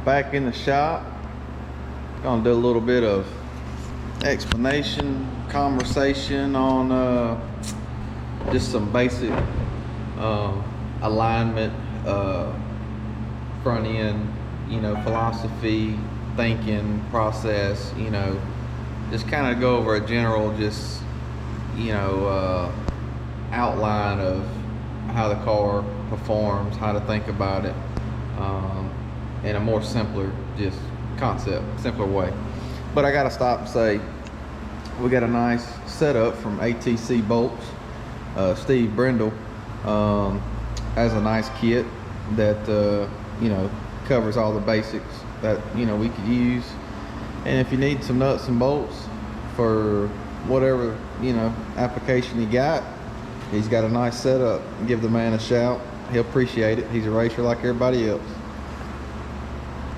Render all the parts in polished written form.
back in the shop. Gonna do a little bit of explanation, conversation on just some basic alignment, front end, philosophy, thinking process, just kind of go over a general outline of how the car performs, how to think about it in a more simpler simpler way. But I gotta stop and say we got a nice setup from ATC Bolts. Steve Brindle has a nice kit that covers all the basics that we could use. And if you need some nuts and bolts for whatever application you got, he's got a nice setup. Give the man a shout, he'll appreciate it. He's a racer like everybody else.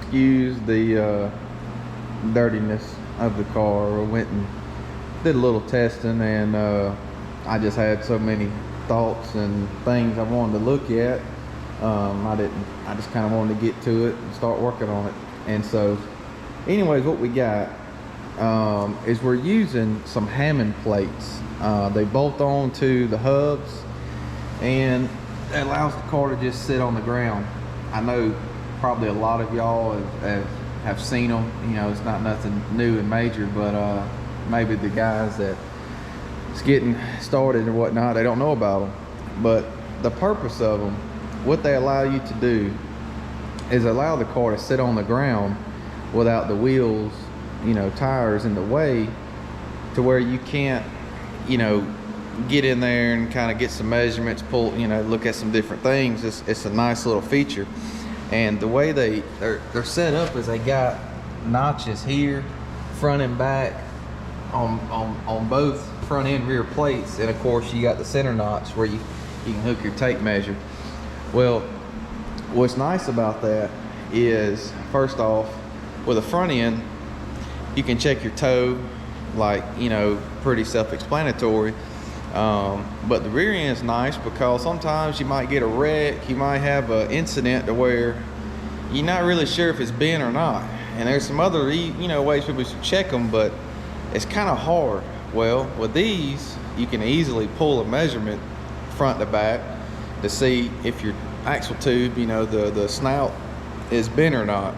Excuse the dirtiness of the car. I went and did a little testing, and I just had so many thoughts and things I wanted to look at. I just kind of wanted to get to it and start working on it. And so anyways, what we got is we're using some Hammond plates. They bolt on to the hubs, and it allows the car to just sit on the ground. I know probably a lot of y'all have seen them. It's not nothing new and major, but maybe the guys that's getting started or whatnot, they don't know about them. But the purpose of them, what they allow you to do is allow the car to sit on the ground without the wheels, tires in the way, to where you can't, get in there and kind of get some measurements, pull, look at some different things. It's a nice little feature. And the way they're set up is they got notches here, front and back, on both front and rear plates. And of course you got the center notch where you can hook your tape measure. Well, what's nice about that is, first off, with the front end, you can check your toe, like, pretty self-explanatory. But the rear end is nice because sometimes you might get a wreck, you might have an incident to where you're not really sure if it's bent or not. And there's some other ways people should check them, but it's kind of hard. Well, with these, you can easily pull a measurement front to back to see if your axle tube, the snout is bent or not.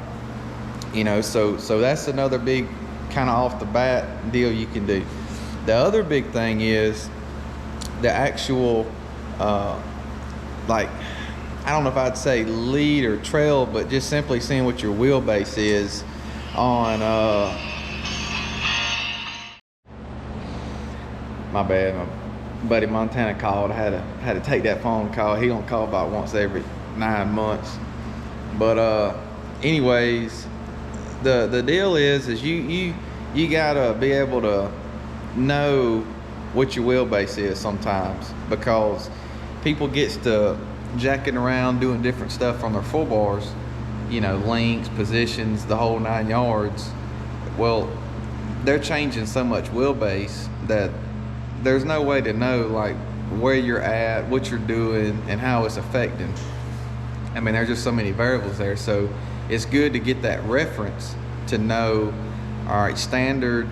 So that's another big kind of off the bat deal you can do. The other big thing is the actual I don't know if I'd say lead or trail, but just simply seeing what your wheelbase is on my bad, my buddy Montana called. I had to take that phone call. He gonna call about once every 9 months. But anyways, the deal is you gotta be able to know what your wheelbase is sometimes, because people gets to jacking around doing different stuff on their full bars, lengths, positions, the whole 9 yards. Well, they're changing so much wheelbase that there's no way to know like where you're at, what you're doing, and how it's affecting. I mean, there's just so many variables there. So it's good to get that reference to know, all right, standard,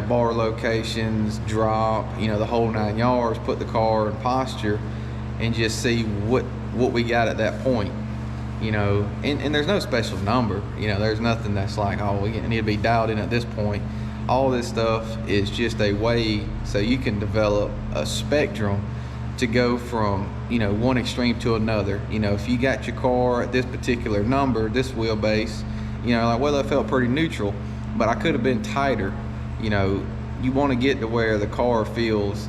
bar locations, drop, the whole 9 yards, put the car in posture, and just see what we got at that point. And there's no special number. There's nothing that's like, oh, we need to be dialed in at this point. All this stuff is just a way so you can develop a spectrum to go from one extreme to another. If you got your car at this particular number, this wheelbase, like, well, it felt pretty neutral, but I could have been tighter. You want to get to where the car feels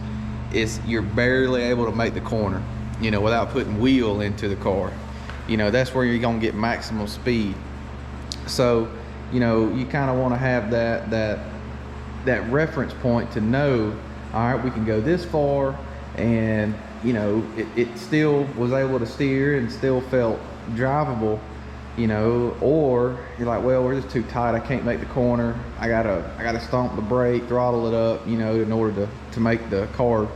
you're barely able to make the corner, without putting wheel into the car. That's where you're gonna get maximum speed. So you kind of want to have that reference point to know, all right, we can go this far, and it still was able to steer and still felt drivable, or you're like, well, we're just too tight, I can't make the corner, I gotta stomp the brake, throttle it up, in order to make the car,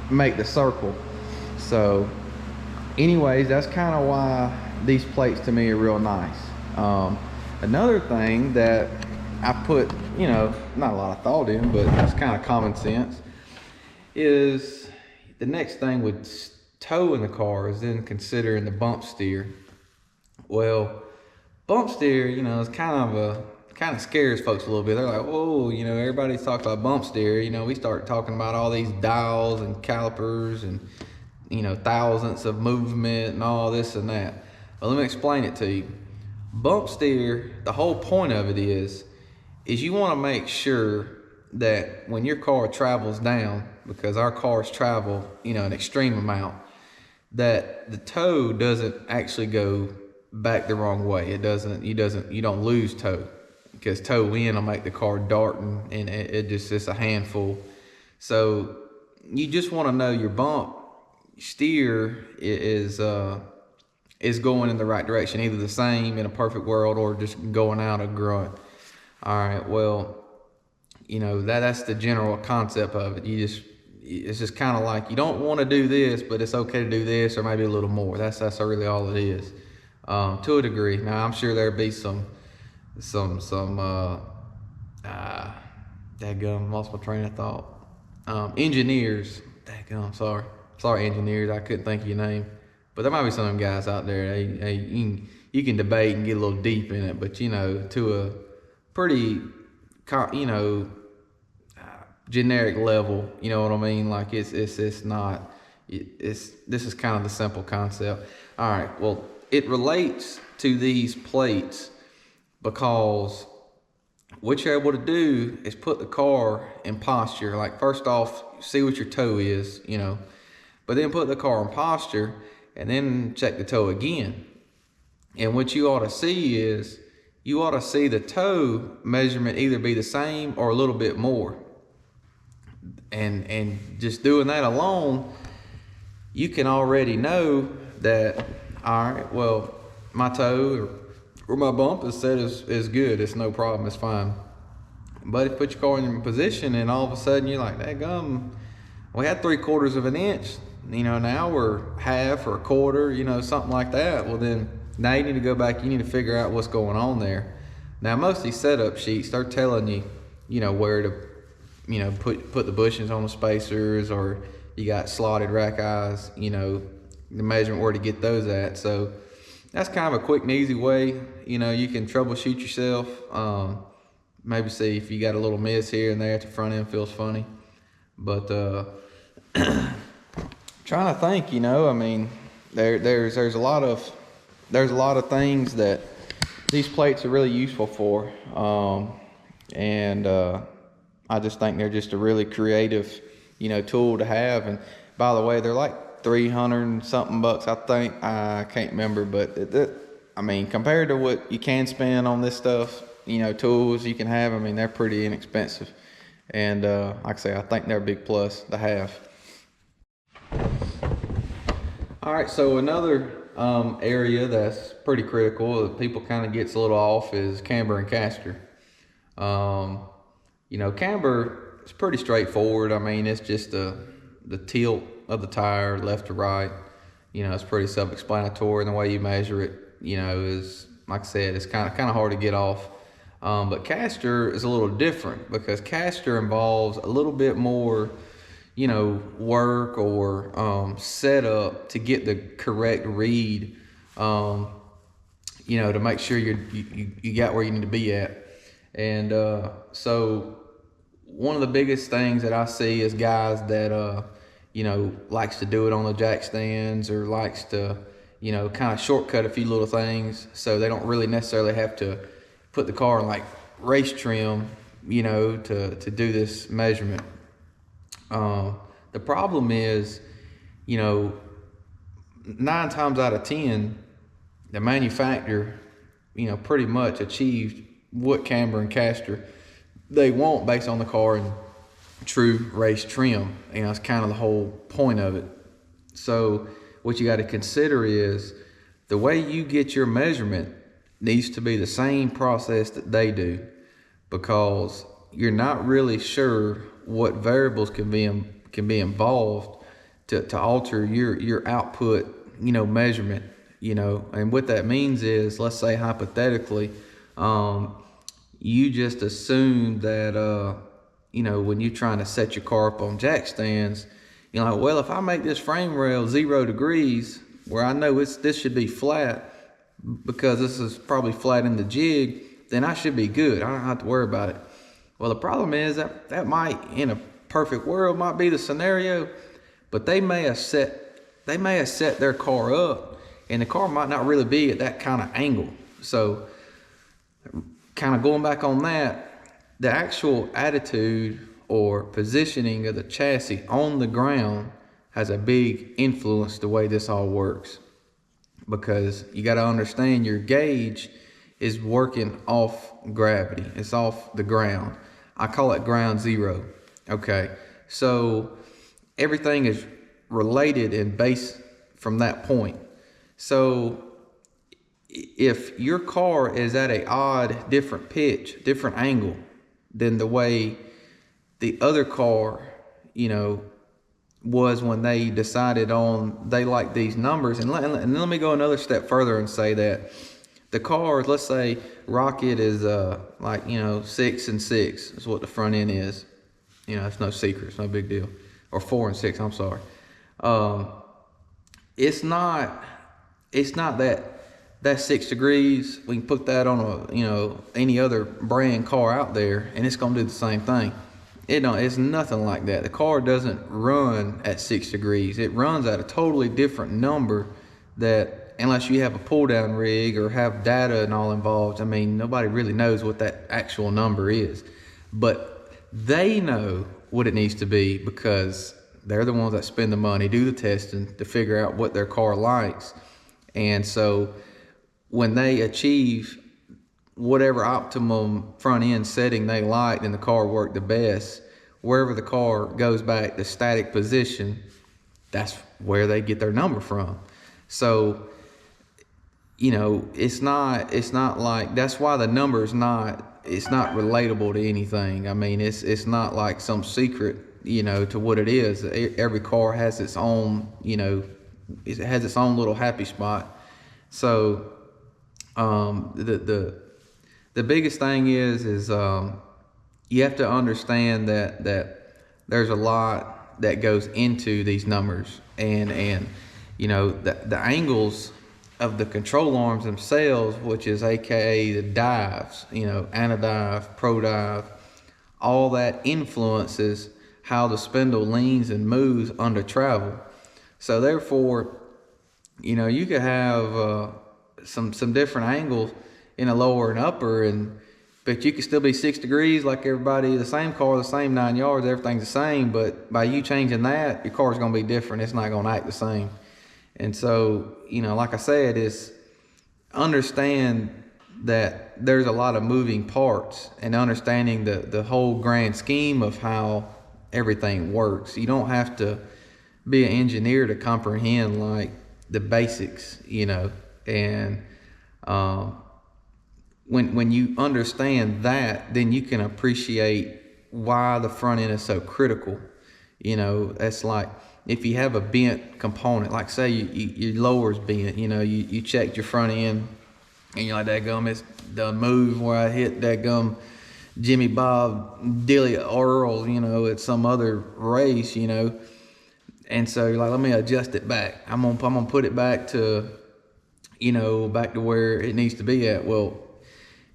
make the circle. So anyways, that's kind of why these plates to me are real nice. Another thing that I put, you know, not a lot of thought in, but it's kind of common sense, is the next thing with towing the car is then considering the bump steer. Well, bump steer, you know, is kind of scares folks a little bit. They're like, whoa, you know, everybody's talking about bump steer. You know, we start talking about all these dials and calipers and, you know, thousandths of movement and all this and that. Well, let me explain it to you. Bump steer, the whole point of it is you want to make sure that when your car travels down, because our cars travel, you know, an extreme amount, that the toe doesn't actually go back the wrong way. It doesn't, you don't lose toe, because toe in will make the car darting, and it's a handful. So you just want to know your bump steer is going in the right direction, either the same in a perfect world or just going out a grunt. All right, well, you know, that's the general concept of it. It's just kind of like, you don't want to do this, but it's okay to do this, or maybe a little more. That's really all it is, to a degree. Now, I'm sure there'd be some dadgum, lost my train of thought. Engineers, dadgum, sorry engineers, I couldn't think of your name. But there might be some of them guys out there, you can debate and get a little deep in it, but, you know, to a pretty, you know, generic level, you know what I mean? Like, this is kind of the simple concept. All right, well, it relates to these plates, because what you're able to do is put the car in posture. Like, first off, see what your toe is, you know, but then put the car in posture and then check the toe again. And what you ought to see is, you ought to see the toe measurement either be the same or a little bit more. And just doing that alone, you can already know that, all right, well, my toe or my bump is set is good. It's no problem. It's fine. But if you put your car in position and all of a sudden you're like, dadgum, we had 3/4 of an inch, you know, now we're half or a quarter, you know, something like that. Well, then now you need to go back, you need to figure out what's going on there. Now, most of these setup sheets, they're telling you, you know, where to, you know, put the bushings on the spacers, or you got slotted rack eyes, you know, the measurement where to get those at. So that's kind of a quick and easy way, you know, you can troubleshoot yourself. Maybe see if you got a little miss here and there at the front end feels funny. But trying to think, you know, I mean, there's a lot of things that these plates are really useful for, and I just think they're just a really creative, you know, tool to have. And by the way, they're like 300 and something bucks, I think. I can't remember, but I mean, compared to what you can spend on this stuff, you know, tools you can have, I mean, they're pretty inexpensive. And like I say, I think they're a big plus to have. All right, so another area that's pretty critical that people kind of gets a little off is camber and caster. You know, camber is pretty straightforward. I mean, it's just the tilt of the tire left to right. You know, it's pretty self-explanatory, and the way you measure it, you know, is, like I said, it's kind of hard to get off. But caster is a little different, because caster involves a little bit more, you know, work or setup to get the correct read, you know, to make sure you got where you need to be at. And so one of the biggest things that I see is guys that you know, likes to do it on the jack stands, or likes to, you know, kind of shortcut a few little things, so they don't really necessarily have to put the car in like race trim, you know, to do this measurement. The problem is, you know, 9 times out of 10, the manufacturer, you know, pretty much achieved what camber and caster they want based on the car and true race trim. You know, that's kind of the whole point of it. So what you got to consider is the way you get your measurement needs to be the same process that they do, because you're not really sure what variables can be involved to alter your output, you know, measurement. And what that means is, let's say hypothetically, you just assume that, when you're trying to set your car up on jack stands, you're like, well, if I make this frame rail 0 degrees, where I know this should be flat, because this is probably flat in the jig, then I should be good. I don't have to worry about it. Well, the problem is that might, in a perfect world, might be the scenario, but they may have set their car up, and the car might not really be at that kind of angle. So, kind of going back on that, the actual attitude or positioning of the chassis on the ground has a big influence the way this all works, because you got to understand your gauge is working off gravity. It's off the ground. I call it ground zero. Okay, so everything is related and based from that point. So if your car is at a odd, different pitch, different angle than the way the other car, was when they decided they like these numbers. And let me go another step further and say that the cars, let's say Rocket is 6 and 6 is what the front end is. It's no secret, it's no big deal. Or 4 and 6, I'm sorry. It's not that 6 degrees. We can put that on any other brand car out there, and it's gonna do the same thing. It's nothing like that. The car doesn't run at 6 degrees. It runs at a totally different number that, unless you have a pull down rig or have data and all involved, nobody really knows what that actual number is. But they know what it needs to be, because they're the ones that spend the money, do the testing to figure out what their car likes. And so when they achieve whatever optimum front end setting they liked and the car worked the best, wherever the car goes back to static position, that's where they get their number from. So, it's not like, that's why the number it's not relatable to anything. It's not like some secret, to what it is. Every car has its own, it has its own little happy spot. So, the biggest thing is you have to understand that there's a lot that goes into these numbers, and the angles of the control arms themselves, which is AKA the dives, anodive, pro dive, all that influences how the spindle leans and moves under travel. So therefore, you could have some different angles in a lower and upper, but you can still be 6 degrees like everybody, the same car, the same 9 yards, everything's the same, but by you changing that, your car's gonna be different. It's not gonna act the same. And so, like I said, is understand that there's a lot of moving parts, and understanding the whole grand scheme of how everything works. You don't have to be an engineer to comprehend like the basics, and when you understand that, then you can appreciate why the front end is so critical. That's like, if you have a bent component, like say your lower's bent, you checked your front end and you're like, that gum, it's done moved where I hit that gum Jimmy Bob Dilly Earl, at some other race, and so you're like, let me adjust it back. I'm gonna put it back to, back to where it needs to be at. Well,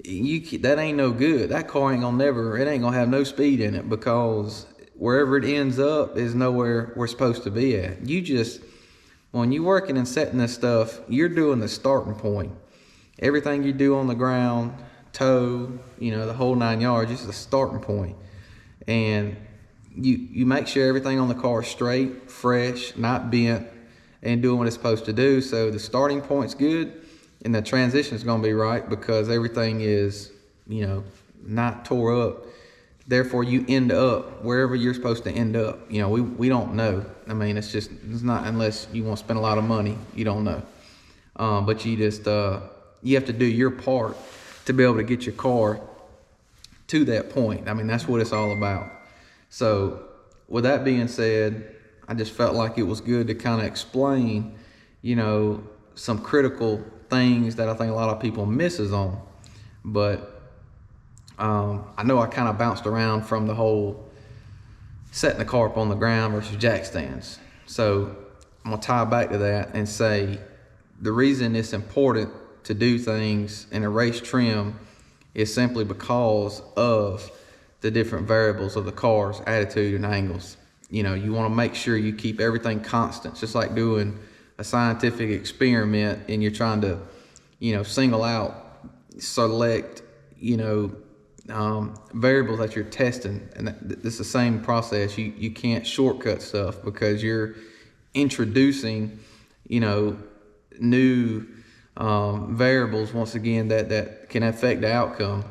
that ain't no good. That car ain't gonna have no speed in it, because wherever it ends up is nowhere we're supposed to be at. When you're working and setting this stuff, you're doing the starting point. Everything you do on the ground, toe, the whole 9 yards, this is the starting point. And you make sure everything on the car is straight, fresh, not bent, and doing what it's supposed to do. So the starting point's good, and the transition is going to be right, because everything is, not tore up. Therefore, you end up wherever you're supposed to end up. We don't know. It's not, unless you want to spend a lot of money, you don't know. But you have to do your part to be able to get your car to that point. That's what it's all about. So with that being said, I just felt like it was good to kind of explain, some critical things that I think a lot of people misses on. But I know I kind of bounced around from the whole setting the car up on the ground versus jack stands. So I'm gonna tie back to that and say the reason it's important to do things in a race trim is simply because of the different variables of the car's attitude and angles. You know, you want to make sure you keep everything constant. It's just like doing a scientific experiment and you're trying to, you know, single out, select, you know, variables that you're testing. And it's the same process. You can't shortcut stuff because you're introducing, you know, new variables once again that can affect the outcome.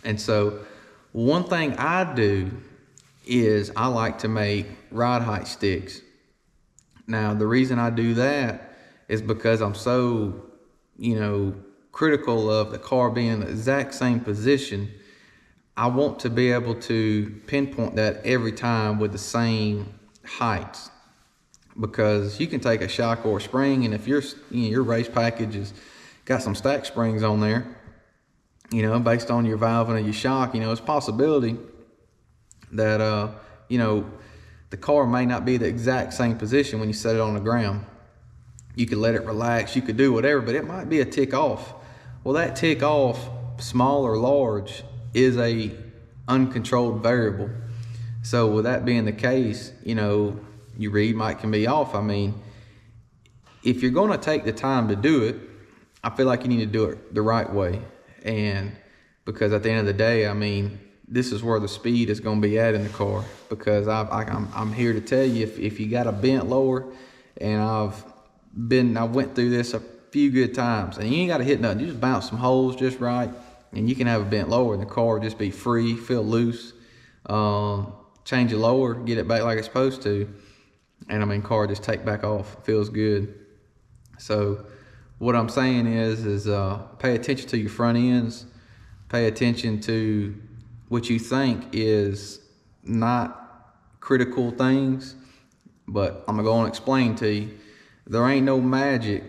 And so one thing I do is I like to make ride height sticks. Now the reason I do that is because I'm so, you know, critical of the car being in the exact same position. I want to be able to pinpoint that every time with the same heights, because you can take a shock or a spring, and if your race package has got some stack springs on there, you know, based on your valve and your shock, you know, it's a possibility that you know, the car may not be the exact same position when you set it on the ground. You could let it relax, you could do whatever, but it might be a tick off. Well, that tick off, small or large, is a uncontrolled variable. So with that being the case, you know, your read might can be off. I mean, if you're going to take the time to do it, I feel like you need to do it the right way. And because at the end of the day, I mean, this is where the speed is going to be at in the car. Because I'm here to tell you, if you got a bent lower, and I went through this a few good times, and you ain't got to hit nothing. You just bounce some holes just right, and you can have a bent lower, and the car will just be free, feel loose. Change it lower, get it back like it's supposed to, and I mean, car just take back off. Feels good. So what I'm saying is pay attention to your front ends. Pay attention to what you think is not critical things, but I'm gonna go and explain to you. There ain't no magic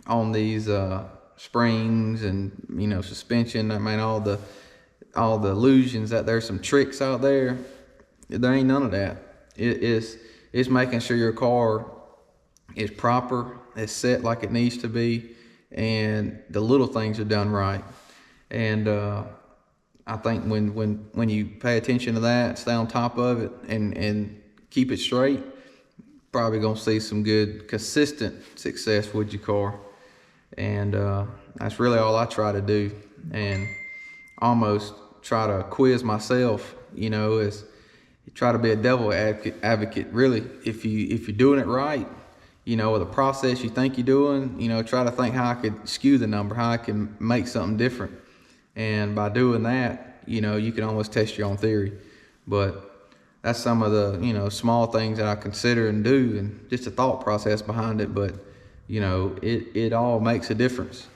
on these springs and, you know, suspension. I mean, all the illusions that there's some tricks out there. There ain't none of that. It's making sure your car is proper, it's set like it needs to be, and the little things are done right. And I think when you pay attention to that, stay on top of it, and keep it straight, probably gonna see some good consistent success with your car. And that's really all I try to do, and almost try to quiz myself, you know, is try to be a devil advocate really. If you're doing it right, you know, with a process you think you're doing, you know, try to think how I could skew the number, how I can make something different. And by doing that, you know, you can almost test your own theory. But that's some of the, you know, small things that I consider and do, and just a thought process behind it. But, you know, it all makes a difference.